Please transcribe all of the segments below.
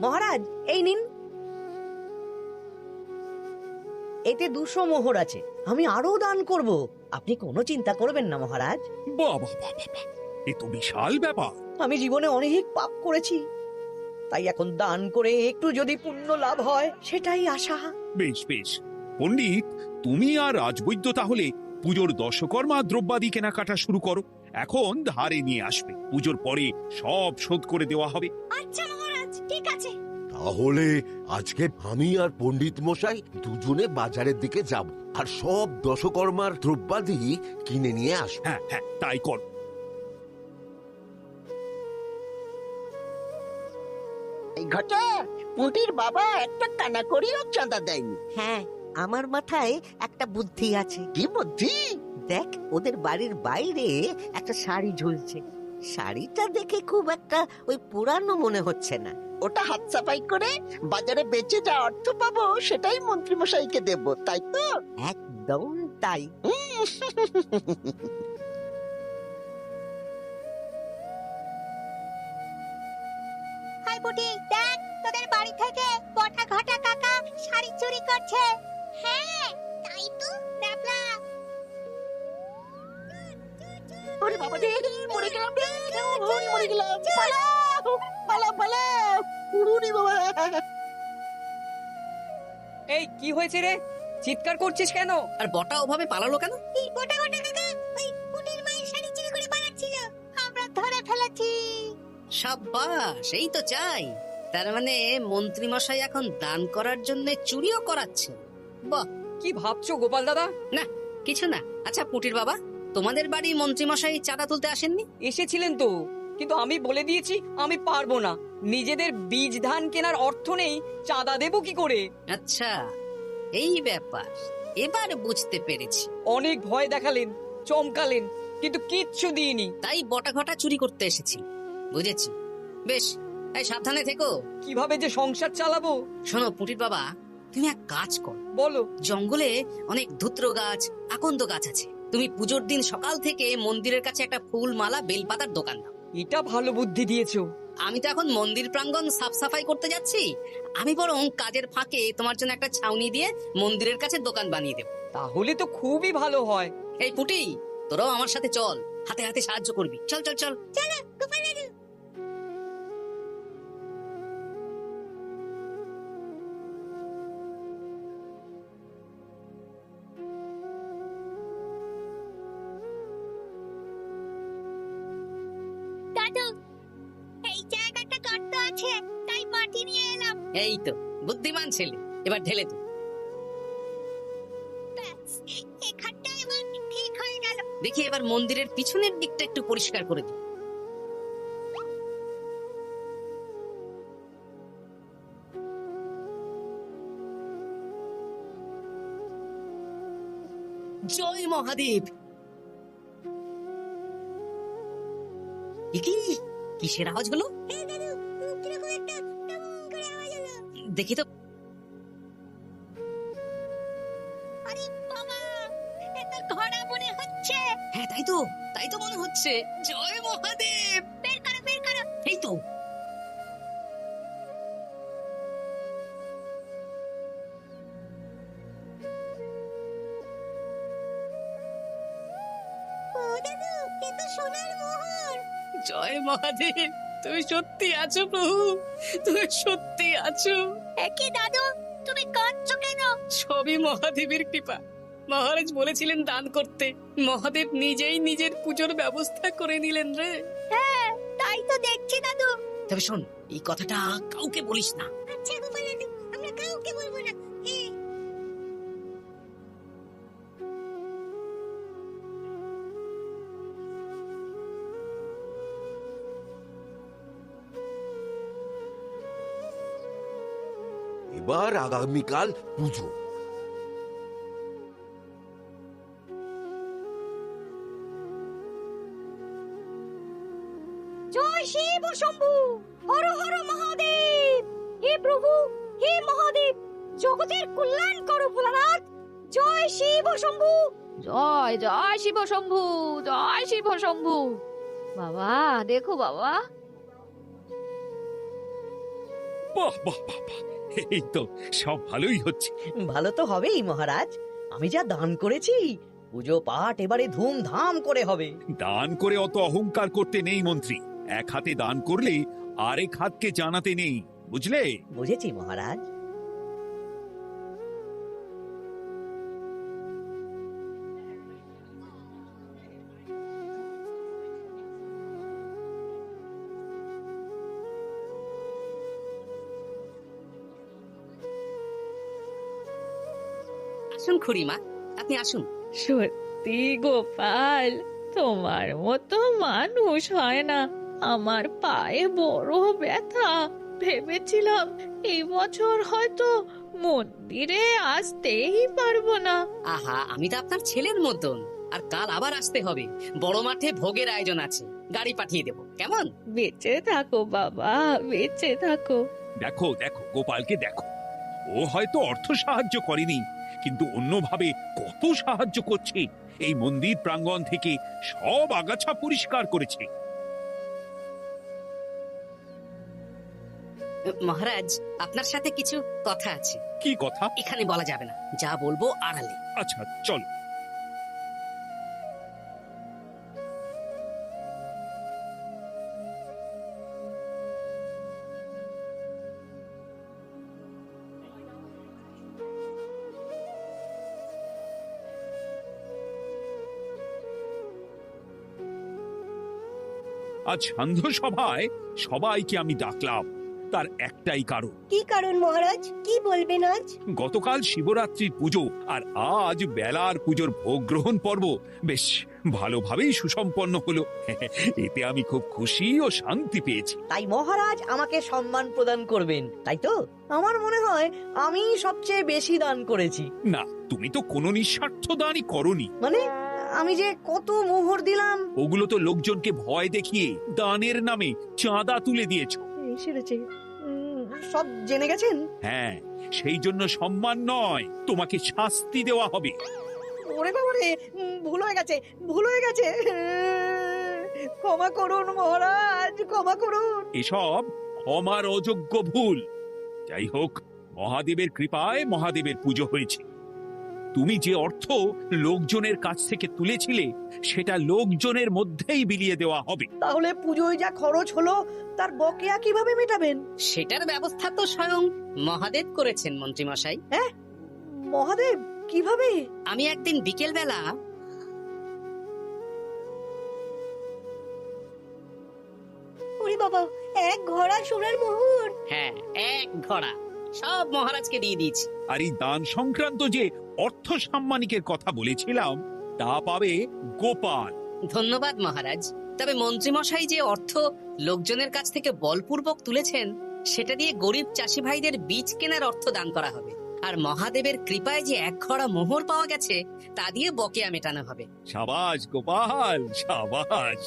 মহারাজ এই নিন, এতে 200 মোহর আছে। আমি আরো দান করব, আপনি কোনো চিন্তা করবেন না মহারাজ। বাহ বাহ বাহ বাহ, এ তো বিশাল ব্যাপার। আমি জীবনে অনেক পাপ করেছি, তাই এখন দান করে একটু যদি পুণ্য লাভ হয় সেটাই আশা। বেশ বেশ পণ্ডিত, তুমি আর রাজবৈদ্য তাহলে পুজোর দশকর্মা দ্রব্যাদি কেনাকাটা শুরু করো। এখন ধারে নিয়ে আসবে, পুজোর পরে সব শোধ করে দেওয়া হবে। আচ্ছা মহারাজ, ঠিক আছে। তাহলে আজকে আমি আর পণ্ডিত মশাই দুজনে বাজারের দিকে যাব, আর সব দশকর্মার দ্রব্যাদি কিনে নিয়ে আসবো। হ্যাঁ হ্যাঁ, তাই কর। এই ঘটা পুঁটির বাবা একটা কানাকড়িও চাঁদা দেয়নি। হ্যাঁ, আমার মাথায় একটা বুদ্ধি আছে। কি বুদ্ধি? দেখ, ওদের বাড়ির বাইরে একটা শাড়ি ঝুলছে। শাড়িটা দেখে খুব একটা ওই পুরানো মনে হচ্ছে না। ওটা হাত সাফাই করে বাজারে বেচে যা অর্থ পাবো সেটাই মন্ত্রী মশাইকে দেবো, তাই তো? একদম তাই। হাই বুটি, দেখ তোদের বাড়ি থেকে বটা ঘটা কাকা শাড়ি চুরি করছে। হ্যাঁ তাই তো, ডাবলা। ওরে বাবা রে, মরে গেলাম রে, ওরে মরে গেলাম। পালাও পালাও পালাও, উড়ুনি বাবা। এই কি হয়েছে রে, চিৎকার করছিস কেন? আর বটা ওভাবে পালালো কেন? এই বটা ঘটা কাকা ওই বুটির মায়ের শাড়ি চুরি করে পালাচ্ছিল, আমরা ধরে ফেলেছি। সাব্বাস, এই তো চাই। তার মানে মন্ত্রী মশাই এখন দান করার জন্য চুরিও করাচ্ছে। বাহ, কি ভাবছো গোপাল দাদা? না কিছু না। আচ্ছা পুটির বাবা, তোমাদের বাড়ি মন্ত্রী মশাই চাঁদা তুলতে আসেননি? এসেছিলেন তো, কিন্তু আমি বলে দিয়েছি আমি পারবো না। নিজেদের বীজ ধান কেনার অর্থ নেই, চাঁদা দেবো কি করে? আচ্ছা, এই ব্যাপার, এবার বুঝতে পেরেছি। অনেক ভয় দেখালেন, চমকালেন, কিন্তু কিচ্ছু দিইনি। তাই বটা ঘটা চুরি করতে এসেছি, বুঝেছি। বেশ, এই সাবধানে থেকো। কিভাবে যে সংসার চালাবো? শোনো পুটির বাবা, তুমি এক কাজ করো। বলো। জঙ্গলে অনেক ধুত্র গাছ, আকন্দ গাছ আছে। তুমি পুজোর দিন সকাল থেকে মন্দিরের কাছে একটা ফুল মালা বেলপাতার দোকান দাও। এটা ভালো বুদ্ধি দিয়েছো। আমি তো এখন মন্দির প্রাঙ্গণ সাফ সাফাই করতে যাচ্ছি, আমি বরং কাজের ফাঁকে তোমার জন্য একটা ছাউনি দিয়ে মন্দিরের কাছে দোকান বানিয়ে দেব। তাহলে তো খুবই ভালো হয়। এই পুটি, তোরাও আমার সাথে চল, হাতে হাতে সাহায্য করবি। চল চল চল। চলো গোপাল দাদু। দাদু, এই জায়গাটা গর্ত আছে, তাই মাটি নিয়ে এলাম। এই তো বুদ্ধিমান ছেলে, এবার ঢেলে তুই। ব্যাস, এখানটা এবার ঠিক হয়ে গেল। দেখি এবার মন্দিরের পিছনের দিকটা একটু পরিষ্কার করে দিই। জয় মহাদেব। কি কিসের আওয়াজ হলো? এই দাদু, কিরকম একটা টং করে আওয়াজ হলো। দেখি তো। আরে বাবা, এটা ঘোড়া মনে হচ্ছে। হ্যাঁ তাই তো মনে হচ্ছে। জয় মহাদেব। বের করো বের করো। এই তো। ও দাদু, এ তো সোনার মোহর। জয় মহাদেব, তুমি সত্যি আছো প্রভু, তুমি সত্যি আছো। একে দাদু, তুমি কাঁদছো কেন? সবই মহাদেবের কৃপা। মহারাজ বলেছিলেন দান করতে, মহাদেব নিজেই নিজের পুজোর ব্যবস্থা করে নিলেন রে। হ্যাঁ, তাই তো দেখছি দাদু। তবে শোন, এই কথাটা কাউকে বলিস না। আচ্ছা গোপাল দাদু, আমরা কাউকে বলবো না। এবার আগামীকাল পুজো। জয় শিব শম্ভু, হর হর মহাদেব। হে প্রভু, হে মহাদেব, জগতের কল্যাণ করো ভোলানাথ। জয় শিব শম্ভু। জয় জয় শিব শম্ভু, জয় শিব শম্ভু। বাবা দেখো বাবা, বাহ বাহ বাহ বাহ। এই তো সব ভালোই হচ্ছে। ভালো তো হবেই মহারাজ, আমি যা দান করেছি পুজো পাঠ এবারে ধুমধাম করে হবে। দান করে অত অহংকার করতে নেই মন্ত্রী। এক হাতে দান করলে আরেক হাতকে জানাতে নেই, বুঝলে? বুঝেছি মহারাজ। আসুন খুড়িমা, আপনি আসুন। সত্যি গোপাল, তোমার মতো মানুষ হয় না। আমার পায়ে বড় ব্যথা, ভেবেছিলাম এই বছর হয়তো মন্দিরে আসতেই পারবো না। আহা, আমি তো আপনার ছেলের মতন। আর কাল আবার আসতে হবে, বড় মাঠে ভোগের আয়োজন আছে, গাড়ি পাঠিয়ে দেব, কেমন? বেঁচে থাকো বাবা, বেঁচে থাকো। দেখো দেখো গোপালকে দেখো, ও হয়তো অর্থ সাহায্য করেনি, কিন্তু অন্যভাবে কত সাহায্য করছে। এই মন্দির প্রাঙ্গণ থেকে সব আগাছা পরিষ্কার করেছে। মহারাজ, আপনার সাথে কিছু কথা আছে। কি কথা? এখানে বলা যাবে না, যা বলবো আড়ালে। আচ্ছা চলো। আজ সান্ধ্য সভায় সবাইকে আমি ডাকলাম, তার একটাই কারণ। কি কারণ মহারাজ? কি বলবেন আজ? গতকাল শিবরাত্রির পুজো আর আজ বেলার পুজোর ভোগ গ্রহণ পর্ব বেশ ভালোভাবেই সুসম্পন্ন হলো। এতে আমি খুব খুশি ও শান্তি পেয়েছি। তাই মহারাজ আমাকে সম্মান প্রদান করবেন, তাই তো? আমার মনে হয় আমি সবচেয়ে বেশি দান করেছি। না, তুমি তো কোনো নিঃস্বার্থ দানই করনি। মানে আমি যে কত মোহর দিলাম। ওগুলো তো লোকজনকে ভয় দেখিয়ে দানের নামে চাঁদা তুলে দিয়েছো। এই সেরেছে। সব জেনে গেছেন? হ্যাঁ, সেই জন্য সম্মান নয়, তোমাকে শাস্তি দেওয়া হবে। ওরে বাবা রে, ভুল হয়ে গেছে, ভুল হয়ে গেছে। ক্ষমা করুন মহারাজ, ক্ষমা করুন। এসব ক্ষমার অযোগ্য ভুল। যাই হোক, মহাদেবের কৃপায় মহাদেবের পুজো হয়েছে। তুমি যে অর্থ লোকজনের কাছ থেকে তুলেছিলে সেটা লোকজনের মধ্যেই বিলিয়ে দেওয়া হবে। তাহলে পুজোয় যা খরচ হলো তার বকেয়া কিভাবে মেটাবেন? সেটার ব্যবস্থা তো স্বয়ং মহাদেব করেছেন মন্ত্রী মশাই। মহাদেব কিভাবে? আমি একদিন বিকেল বেলা ওরে বাবা, এক ঘোড়া সোনার মোহর! হ্যাঁ, এক ঘোড়া সব মহারাজকে দিয়ে দিয়েছি। আর এই দান সংক্রান্ত যে অর্থ সাম্মানিকের কথা বলেছিলাম তা পাবে গোপাল। ধন্যবাদ মহারাজ। তবে মন্ত্রী মশাই যে অর্থ লোকজনের কাছ থেকে বলপূর্বক তুলেছেন সেটা দিয়ে গরিব চাষি ভাইদের বীজ কেনার অর্থ দান করা হবে। আর মহাদেবের কৃপায় যে এক ঘোড়া মোহর পাওয়া গেছে তা দিয়ে বকেয়া মেটানো হবে। সাবাস গোপাল, সাবাস।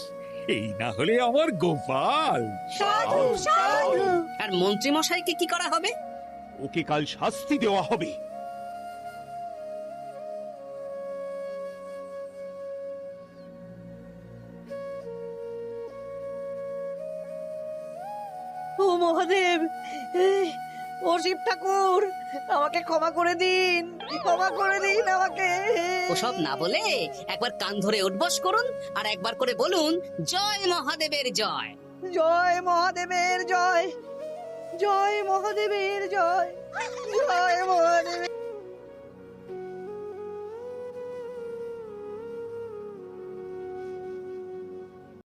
এই না হলে আমার গোপাল। সাধু সাধু! আর মন্ত্রী মশাইকে কি করা হবে? ওকে কাল শাস্তি দেওয়া হবে। ও মহাদেব, ও শিব ঠাকুর, আমাকে ক্ষমা করে দিন, ক্ষমা করে দিন আমাকে। ওসব না বলে একবার কান ধরে উঠবস করুন আর একবার করে বলুন, জয় মহাদেবের জয়। জয় মহাদেবের জয়, জয় মহাদেবের জয়।